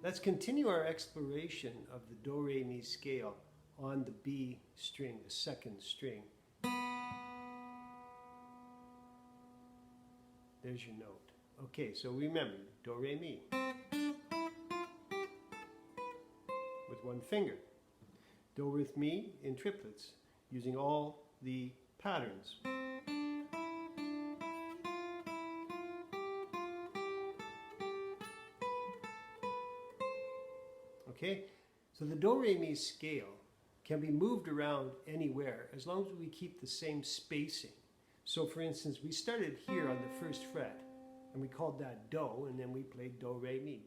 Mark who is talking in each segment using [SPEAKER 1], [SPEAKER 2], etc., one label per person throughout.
[SPEAKER 1] Let's continue our exploration of the Do, Re, Mi scale on the B string, the second string. There's your note. Okay, so remember, Do, Re, Mi. With one finger. Do with Mi in triplets, using all the patterns. Okay, so the Do, Re, Mi scale can be moved around anywhere as long as we keep the same spacing. So for instance, we started here on the first fret, and we called that Do, and then we played Do, Re, Mi.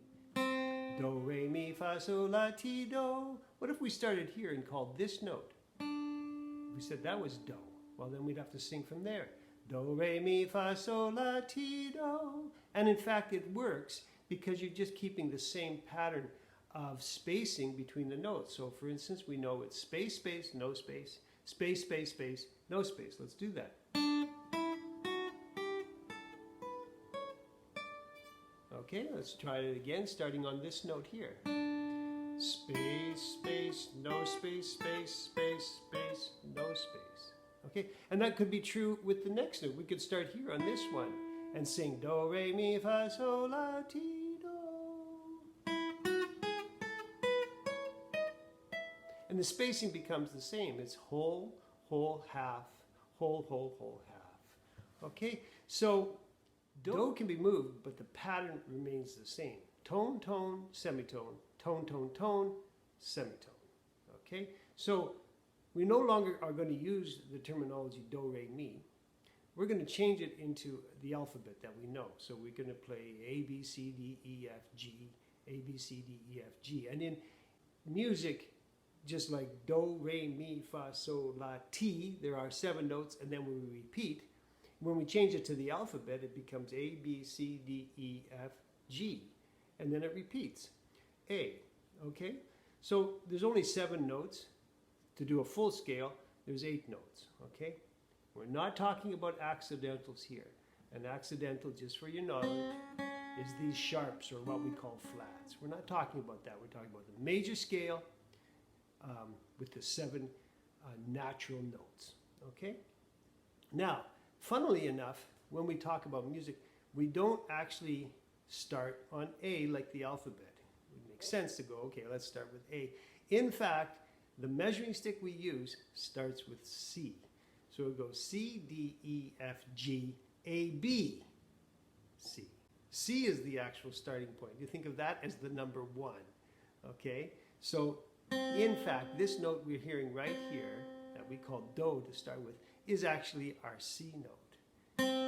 [SPEAKER 1] Do, Re, Mi, Fa, Sol, La, Ti, Do. What if we started here and called this note? We said that was Do. Well, then we'd have to sing from there. Do, Re, Mi, Fa, Sol, La, Ti, Do. And in fact, it works because you're just keeping the same pattern of spacing between the notes. So for instance, we know it's space, space, no space, space, space, space, no space. Let's do that. Okay, let's try it again, starting on this note here. Space, space, no space, space, space, space, no space. Okay, and that could be true with the next note. We could start here on this one and sing Do, Re, Mi, Fa, Sol, La, Ti, Do. And the spacing becomes the same. It's whole, whole, half, whole, whole, whole, half. Okay, so Do can be moved, but the pattern remains the same. Tone, tone, semitone, tone, tone, tone, semitone. Okay, so we no longer are going to use the terminology Do, Re, Mi. We're going to change it into the alphabet that we know. So we're going to play A, B, C, D, E, F, G, A, B, C, D, E, F, G. And in music, just like Do, Re, Mi, Fa, Sol, La, Ti, there are 7 notes, and then when we repeat, when we change it to the alphabet, it becomes A, B, C, D, E, F, G. And then it repeats. A, okay? So there's only 7 notes. To do a full scale, there's 8 notes, okay? We're not talking about accidentals here. An accidental, just for your knowledge, is these sharps, or what we call flats. We're not talking about that. We're talking about the major scale with the 7 natural notes, okay? Now, funnily enough, when we talk about music, we don't actually start on A like the alphabet. It makes sense to go, okay, let's start with A. In fact, the measuring stick we use starts with C. So it goes C, D, E, F, G, A, B, C. C is the actual starting point. You think of that as the number 1, okay? So, in fact, this note we're hearing right here, that we call Do to start with, is actually our C note.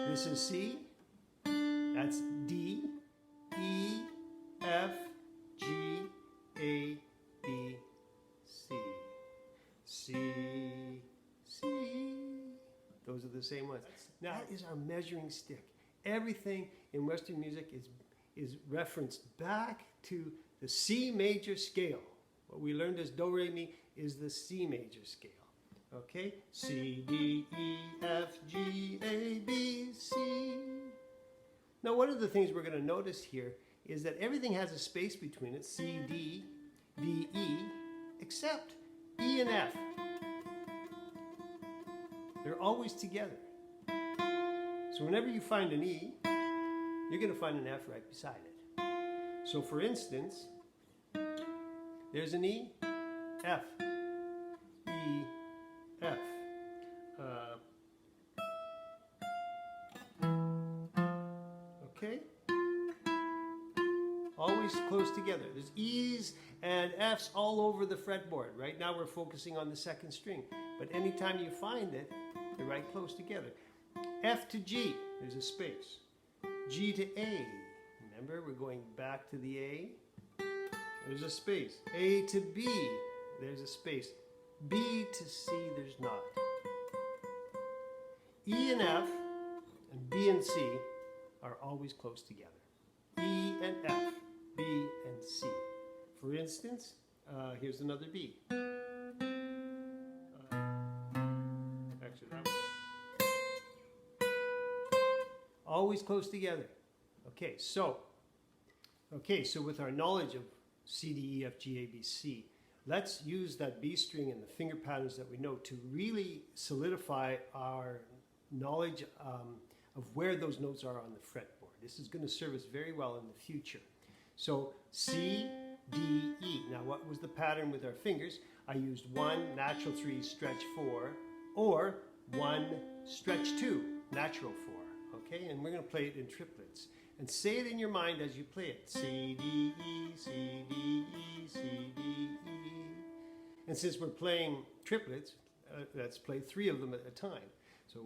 [SPEAKER 1] This is C, that's D, E, F, G, A, B, C. C, C. Those are the same ones. Now, that is our measuring stick. Everything in Western music is referenced back to the C major scale. What we learned as Do, Re, Mi is the C major scale. Okay? C, D, E, F, G, A, B, C. Now, one of the things we're going to notice here is that everything has a space between it, C, D, D, E, except E and F. They're always together. So whenever you find an E, you're going to find an F right beside it. So for instance, there's an E, F, E, F. Okay? Always close together. There's E's and F's all over the fretboard. Right now we're focusing on the 2nd string. But anytime you find it, they're right close together. F to G, there's a space. G to A, remember we're going back to the A. There's a space. A to B, there's a space. B to C, there's not. E and F and B and C are always close together. E and F, B and C. For instance, here's another B. Actually, that one. Always close together. Okay, so with our knowledge of C, D, E, F, G, A, B, C. Let's use that B string and the finger patterns that we know to really solidify our knowledge of where those notes are on the fretboard. This is going to serve us very well in the future. So C, D, E. Now what was the pattern with our fingers? I used 1, natural 3, stretch 4, or 1, stretch 2, natural 4. Okay, and we're going to play it in triplets. And say it in your mind as you play it. C, D, E, C, D, E, C, D, E. And since we're playing triplets, let's play 3 of them at a time. So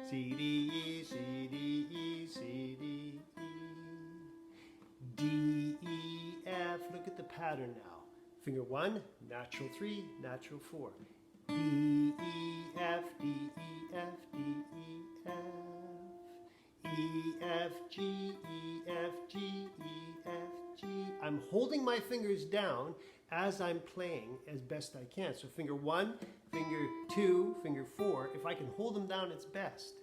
[SPEAKER 1] C, D, E, C, D, E, C, D, E. D, E, F. Look at the pattern now. Finger 1, natural 3, natural 4. D, E, F, D, E, F, D, E, F. E, F, G, E, F, G, E, F, G. I'm holding my fingers down as I'm playing as best I can. So finger 1, finger 2, finger 4. If I can hold them down, it's best.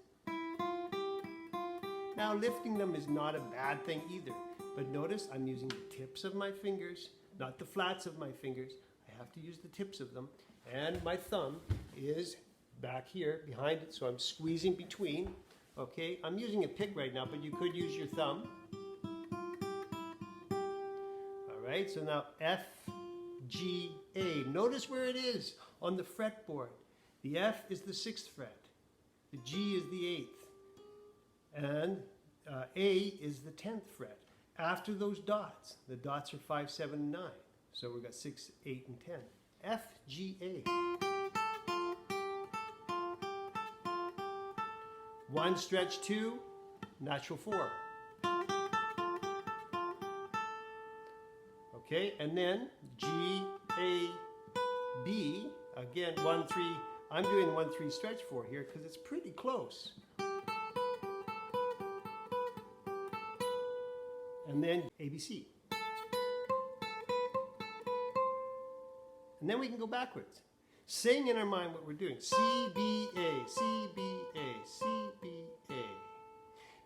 [SPEAKER 1] Now lifting them is not a bad thing either. But notice I'm using the tips of my fingers, not the flats of my fingers. I have to use the tips of them. And my thumb is back here behind it, so I'm squeezing between. Okay, I'm using a pick right now, but you could use your thumb. All right, so now F, G, A. Notice where it is on the fretboard. The F is the 6th fret. The G is the 8th. And A is the 10th fret. After those dots, the dots are 5, 7, 9. So we've got 6, 8, and 10. F, G, A. 1, stretch 2, natural 4. Okay, and then G, A, B. Again, 1, 3. I'm doing 1, 3, stretch 4 here because it's pretty close. And then ABC. And then we can go backwards. Saying in our mind what we're doing. C, B, A, C, B, A, C, B, A.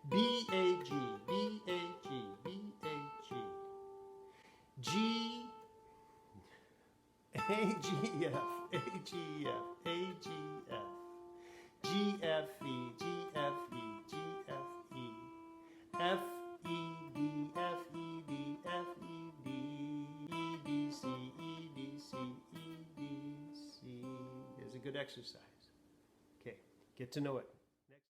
[SPEAKER 1] B, A, G, B, A, G, B, A, G. G, A, G, F, A, G, F, A, G, F. G, F, E, G, F, E, G, F, E. F, E, D, F, E, D, F, E, D, E, D, C, E, D, C, E, D, C. Is a good exercise. Okay, get to know it.